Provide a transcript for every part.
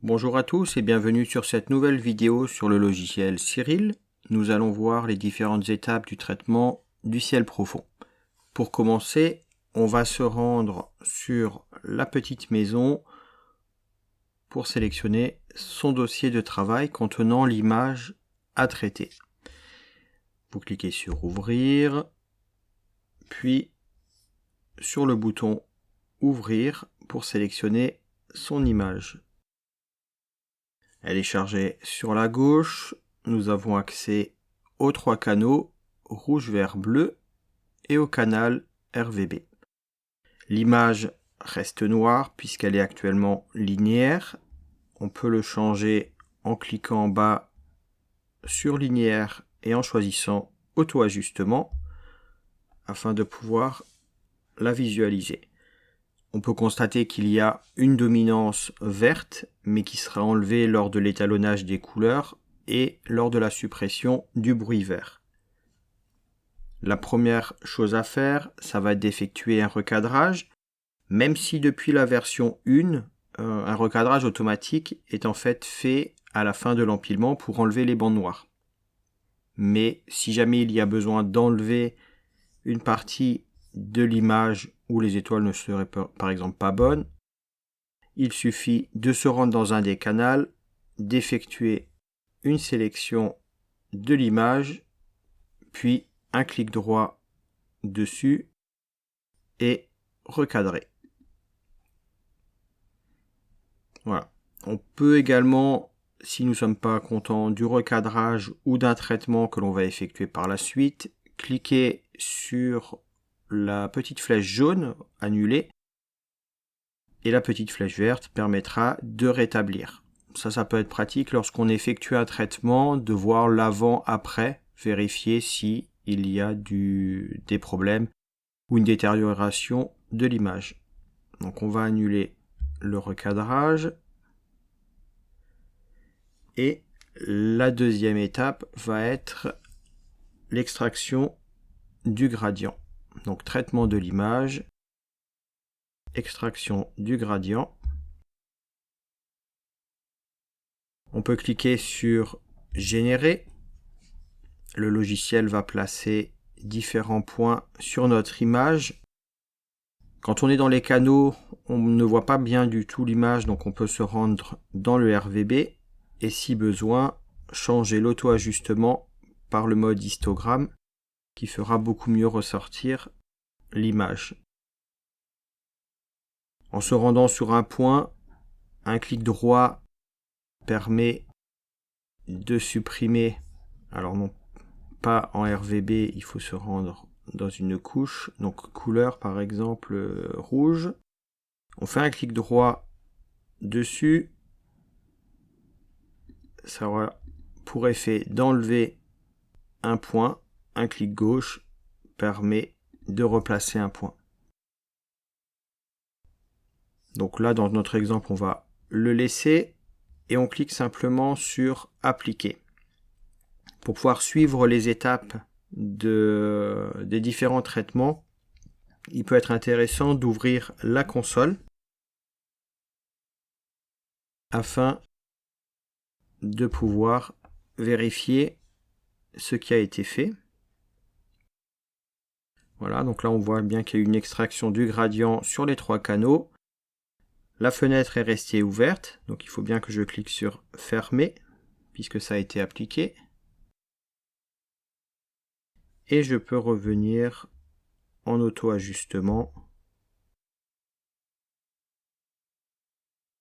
Bonjour à tous et bienvenue sur cette nouvelle vidéo sur le logiciel Cyril. Nous allons voir les différentes étapes du traitement du ciel profond. Pour commencer, on va se rendre sur la petite maison pour sélectionner son dossier de travail contenant l'image à traiter. Vous cliquez sur Ouvrir, puis sur le bouton Ouvrir pour sélectionner son image. Elle est chargée sur la gauche. Nous avons accès aux 3 canaux rouge, vert, bleu et au canal RVB. L'image reste noire puisqu'elle est actuellement linéaire. On peut le changer en cliquant en bas sur linéaire et en choisissant auto-ajustement afin de pouvoir la visualiser. On peut constater qu'il y a une dominance verte, mais qui sera enlevée lors de l'étalonnage des couleurs et lors de la suppression du bruit vert. La première chose à faire, ça va être d'effectuer un recadrage, même si depuis la version 1, un recadrage automatique est en fait fait à la fin de l'empilement pour enlever les bandes noires. Mais si jamais il y a besoin d'enlever une partie de l'image où les étoiles ne seraient par exemple pas bonnes, il suffit de se rendre dans un des canaux, d'effectuer une sélection de l'image, puis un clic droit dessus et recadrer. Voilà. On peut également, si nous ne sommes pas contents du recadrage ou d'un traitement que l'on va effectuer par la suite, cliquer sur la petite flèche jaune, annuler, et la petite flèche verte permettra de rétablir. Ça peut être pratique lorsqu'on effectue un traitement, de voir l'avant-après, vérifier si il y a des problèmes ou une détérioration de l'image. Donc on va annuler le recadrage. Et la deuxième étape va être l'extraction du gradient. Donc traitement de l'image, extraction du gradient. On peut cliquer sur Générer. Le logiciel va placer différents points sur notre image. Quand on est dans les canaux, on ne voit pas bien du tout l'image, donc on peut se rendre dans le RVB et si besoin, changer l'auto-ajustement par le mode histogramme qui fera beaucoup mieux ressortir l'image. En se rendant sur un point, un clic droit permet de supprimer, alors non pas en RVB, il faut se rendre dans une couche, donc couleur par exemple rouge. On fait un clic droit dessus, ça aura pour effet d'enlever un point, un clic gauche permet de replacer un point. Donc là, dans notre exemple, on va le laisser et on clique simplement sur Appliquer. Pour pouvoir suivre les étapes des différents traitements, il peut être intéressant d'ouvrir la console afin de pouvoir vérifier ce qui a été fait. Voilà, donc là on voit bien qu'il y a eu une extraction du gradient sur les 3 canaux. La fenêtre est restée ouverte, donc il faut bien que je clique sur Fermer, puisque ça a été appliqué. Et je peux revenir en auto-ajustement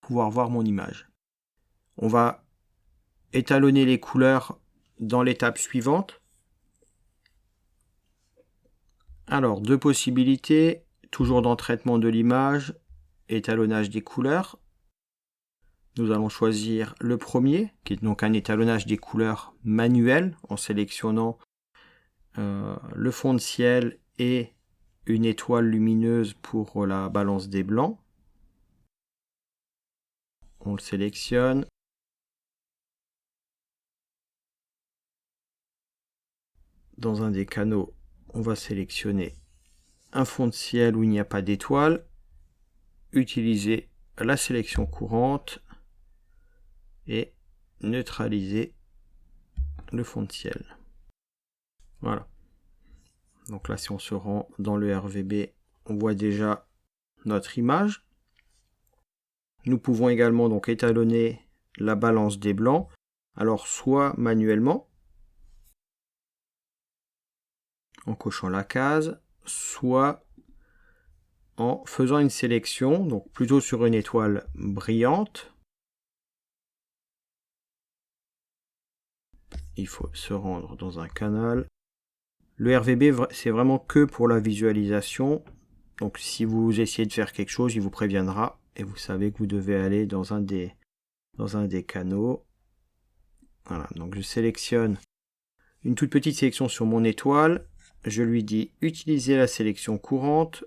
pour pouvoir voir mon image. On va étalonner les couleurs dans l'étape suivante. Alors, 2 possibilités, toujours dans traitement de l'image, étalonnage des couleurs. Nous allons choisir le premier, qui est donc un étalonnage des couleurs manuel, en sélectionnant le fond de ciel et une étoile lumineuse pour la balance des blancs. On le sélectionne. Dans un des canaux, on va sélectionner un fond de ciel où il n'y a pas d'étoile. Utiliser la sélection courante. et neutraliser le fond de ciel. Voilà. Donc là, si on se rend dans le RVB, on voit déjà notre image. Nous pouvons également donc étalonner la balance des blancs. Alors soit manuellement, en cochant la case, soit en faisant une sélection, donc plutôt sur une étoile brillante. Il faut se rendre dans un canal. Le RVB, c'est vraiment que pour la visualisation. Donc si vous essayez de faire quelque chose, il vous préviendra et vous savez que vous devez aller dans un des canaux. Voilà, donc je sélectionne une toute petite sélection sur mon étoile. Je lui dis utiliser la sélection courante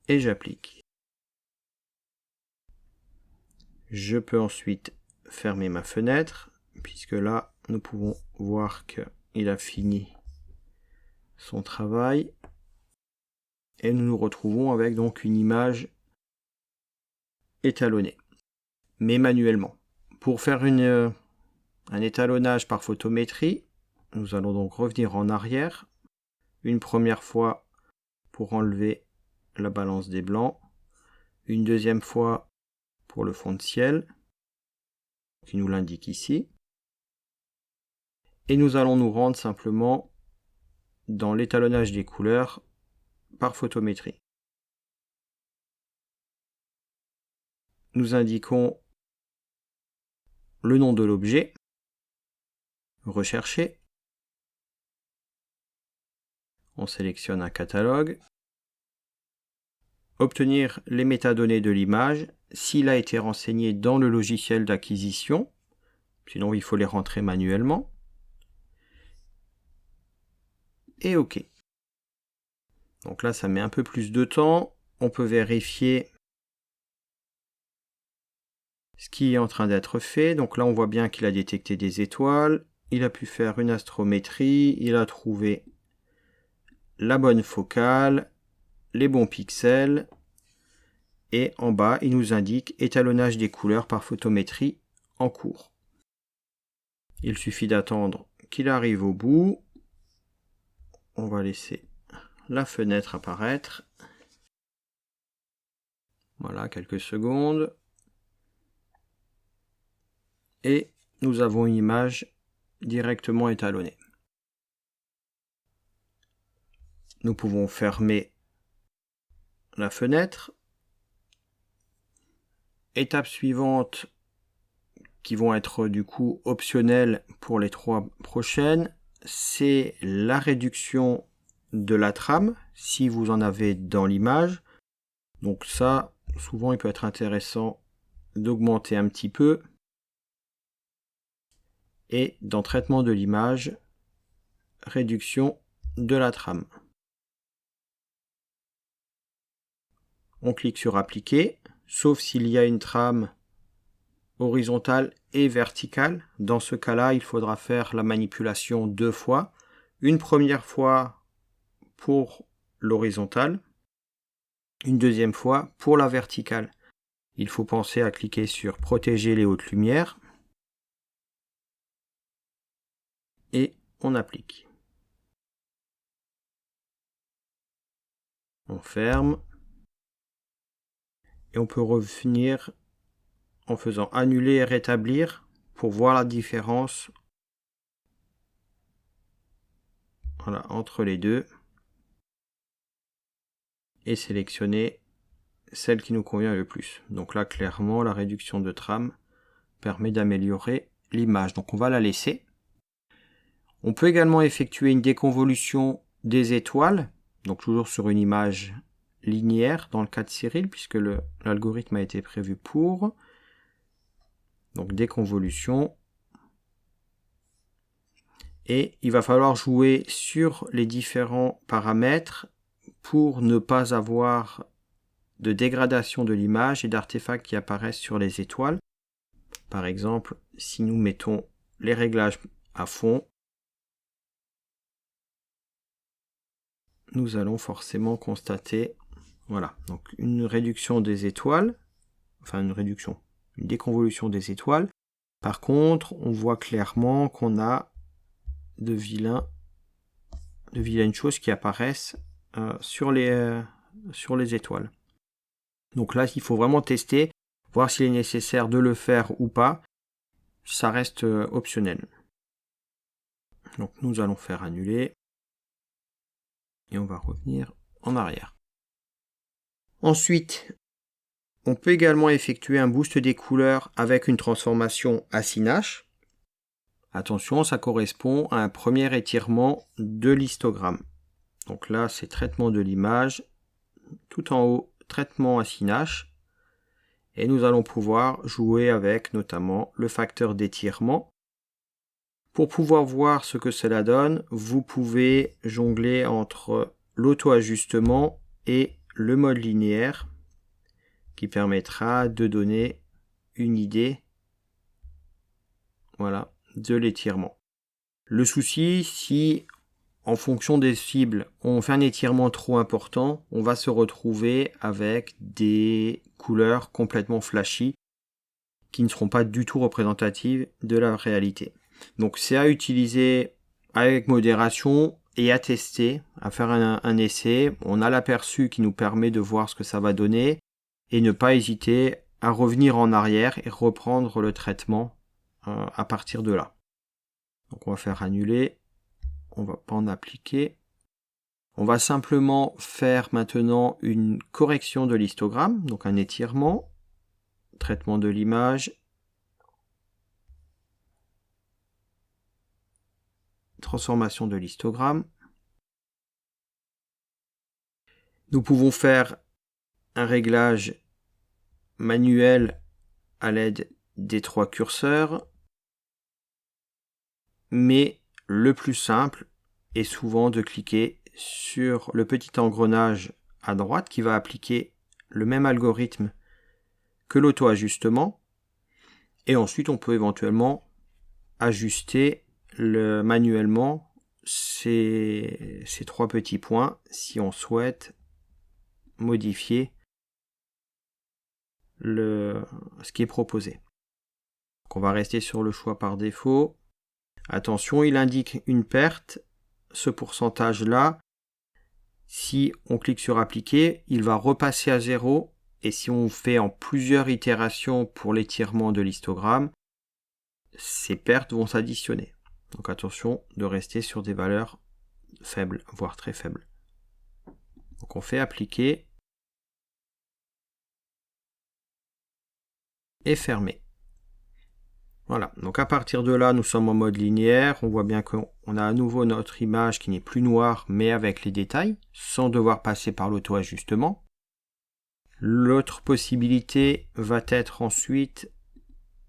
et j'applique. Je peux ensuite fermer ma fenêtre puisque là nous pouvons voir qu'il a fini son travail et nous nous retrouvons avec donc une image étalonnée, mais manuellement. Pour faire un étalonnage par photométrie, nous allons donc revenir en arrière une première fois pour enlever la balance des blancs, une deuxième fois pour le fond de ciel qui nous l'indique ici, et nous allons nous rendre simplement dans l'étalonnage des couleurs par photométrie. Nous indiquons le nom de l'objet, rechercher, on sélectionne un catalogue, obtenir les métadonnées de l'image, s'il a été renseigné dans le logiciel d'acquisition, sinon il faut les rentrer manuellement, et OK. Donc là, ça met un peu plus de temps, on peut vérifier ce qui est en train d'être fait. Donc là, on voit bien qu'il a détecté des étoiles, il a pu faire une astrométrie, il a trouvé la bonne focale, les bons pixels, et en bas, il nous indique étalonnage des couleurs par photométrie en cours. Il suffit d'attendre qu'il arrive au bout. On va laisser la fenêtre apparaître. Voilà, quelques secondes. Et nous avons une image directement étalonnée. Nous pouvons fermer la fenêtre. Étape suivante, qui vont être du coup optionnelles pour les 3 prochaines, c'est la réduction de la trame, si vous en avez dans l'image. Donc ça, souvent il peut être intéressant d'augmenter un petit peu. Et dans traitement de l'image, réduction de la trame. On clique sur appliquer, sauf s'il y a une trame horizontale et verticale. Dans ce cas-là, il faudra faire la manipulation 2 fois. Une première fois pour l'horizontale, une deuxième fois pour la verticale. Il faut penser à cliquer sur protéger les hautes lumières et on applique. On ferme et on peut revenir en faisant annuler et rétablir pour voir la différence entre les deux et sélectionner celle qui nous convient le plus. Donc là, clairement, la réduction de trame permet d'améliorer l'image. Donc on va la laisser. On peut également effectuer une déconvolution des étoiles, donc toujours sur une image linéaire dans le cas de Cyril, puisque l'algorithme a été prévu pour. Donc déconvolution. Et il va falloir jouer sur les différents paramètres pour ne pas avoir de dégradation de l'image et d'artefacts qui apparaissent sur les étoiles. Par exemple, si nous mettons les réglages à fond, nous allons forcément constater, voilà, donc une réduction des étoiles enfin une réduction, une déconvolution des étoiles. Par contre, on voit clairement qu'on a de vilaines choses qui apparaissent sur les étoiles. Donc là, il faut vraiment tester, voir s'il est nécessaire de le faire ou pas. Ça reste optionnel. Donc nous allons faire annuler. Et on va revenir en arrière. Ensuite, on peut également effectuer un boost des couleurs avec une transformation à Synash. Attention, ça correspond à un premier étirement de l'histogramme. Donc là, c'est traitement de l'image. Tout en haut, traitement à Synash. Et nous allons pouvoir jouer avec notamment le facteur d'étirement. Pour pouvoir voir ce que cela donne, vous pouvez jongler entre l'auto-ajustement et le mode linéaire qui permettra de donner une idée de l'étirement. Le souci, si en fonction des cibles, on fait un étirement trop important, on va se retrouver avec des couleurs complètement flashy qui ne seront pas du tout représentatives de la réalité. Donc c'est à utiliser avec modération et à tester, à faire un essai. On a l'aperçu qui nous permet de voir ce que ça va donner et ne pas hésiter à revenir en arrière et reprendre le traitement à partir de là. Donc on va faire annuler, on va pas en appliquer. On va simplement faire maintenant une correction de l'histogramme, donc un étirement, traitement de l'image, transformation de l'histogramme. Nous pouvons faire un réglage manuel à l'aide des 3 curseurs, mais le plus simple est souvent de cliquer sur le petit engrenage à droite qui va appliquer le même algorithme que l'auto-ajustement, et ensuite on peut éventuellement ajuster manuellement ces 3 petits points si on souhaite modifier ce qui est proposé. Donc on va rester sur le choix par défaut. Attention, il indique une perte. Ce pourcentage-là, si on clique sur appliquer, il va repasser à 0. Et si on fait en plusieurs itérations pour l'étirement de l'histogramme, ces pertes vont s'additionner. Donc attention de rester sur des valeurs faibles, voire très faibles. Donc on fait appliquer et fermer. Voilà, donc à partir de là, nous sommes en mode linéaire. On voit bien qu'on a à nouveau notre image qui n'est plus noire, mais avec les détails, sans devoir passer par l'auto-ajustement. L'autre possibilité va être ensuite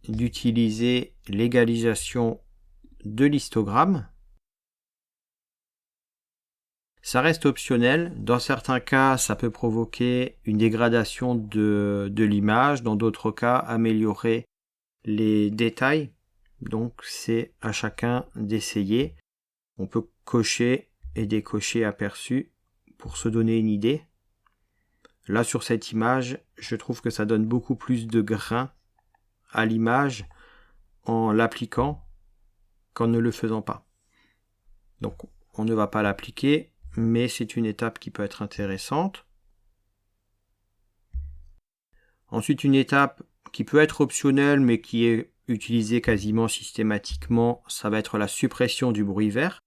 d'utiliser l'égalisation de l'histogramme. Ça reste optionnel. Dans certains cas, ça peut provoquer une dégradation de l'image. Dans d'autres cas, améliorer les détails. Donc, c'est à chacun d'essayer. On peut cocher et décocher aperçu pour se donner une idée. Là, sur cette image, je trouve que ça donne beaucoup plus de grain à l'image en l'appliquant qu'en ne le faisant pas. Donc, on ne va pas l'appliquer, mais c'est une étape qui peut être intéressante. Ensuite, une étape qui peut être optionnelle, mais qui est utilisée quasiment systématiquement, ça va être la suppression du bruit vert.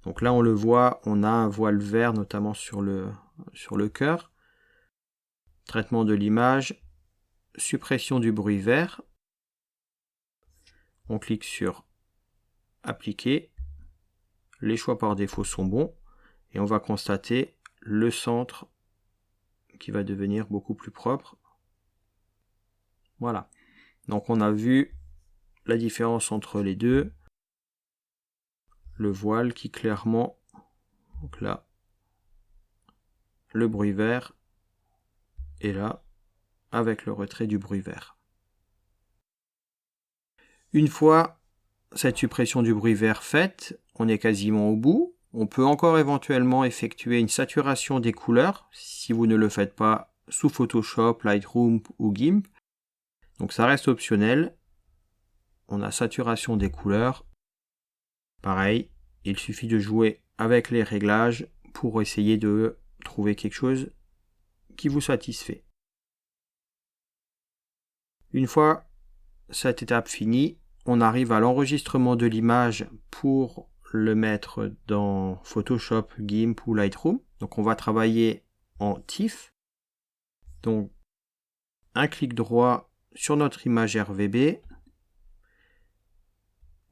Donc là, on le voit, on a un voile vert, notamment sur le cœur. Traitement de l'image, suppression du bruit vert. On clique sur appliquer. Les choix par défaut sont bons. Et on va constater le centre qui va devenir beaucoup plus propre. Voilà. Donc on a vu la différence entre les deux. Le voile qui clairement, donc là, le bruit vert, et là, avec le retrait du bruit vert. Une fois cette suppression du bruit vert faite, on est quasiment au bout. On peut encore éventuellement effectuer une saturation des couleurs, si vous ne le faites pas sous Photoshop, Lightroom ou GIMP. Donc ça reste optionnel. On a saturation des couleurs. Pareil, il suffit de jouer avec les réglages pour essayer de trouver quelque chose qui vous satisfait. Une fois cette étape finie, on arrive à l'enregistrement de l'image pour le mettre dans Photoshop, GIMP ou Lightroom. Donc on va travailler en TIFF. Donc un clic droit sur notre image RVB.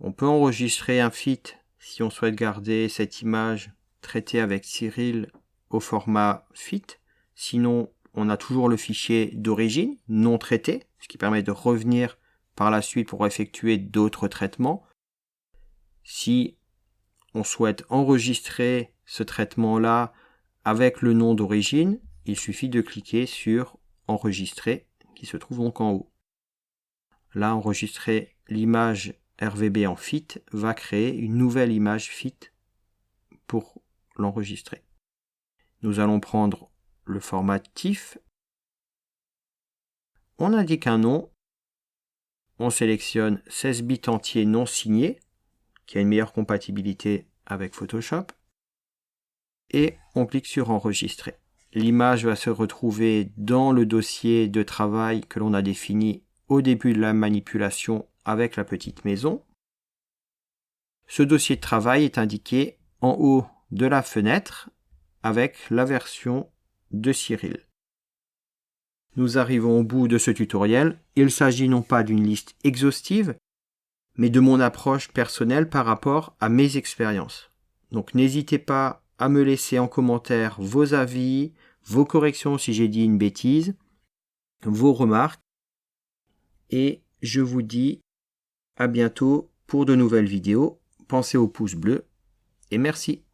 On peut enregistrer un fit si on souhaite garder cette image traitée avec Cyril au format fit. Sinon, on a toujours le fichier d'origine non traité, ce qui permet de revenir par la suite pour effectuer d'autres traitements. Si on souhaite enregistrer ce traitement-là avec le nom d'origine, il suffit de cliquer sur Enregistrer, qui se trouve donc en haut. Là, enregistrer l'image RVB en fit va créer une nouvelle image fit pour l'enregistrer. Nous allons prendre le format TIFF. On indique un nom. On sélectionne 16 bits entiers non signés, qui a une meilleure compatibilité avec Photoshop. Et on clique sur Enregistrer. L'image va se retrouver dans le dossier de travail que l'on a défini au début de la manipulation avec la petite maison. Ce dossier de travail est indiqué en haut de la fenêtre avec la version de Cyril. Nous arrivons au bout de ce tutoriel. Il s'agit non pas d'une liste exhaustive, mais de mon approche personnelle par rapport à mes expériences. Donc n'hésitez pas à me laisser en commentaire vos avis, vos corrections si j'ai dit une bêtise, vos remarques, et je vous dis à bientôt pour de nouvelles vidéos. Pensez au pouce bleu et merci.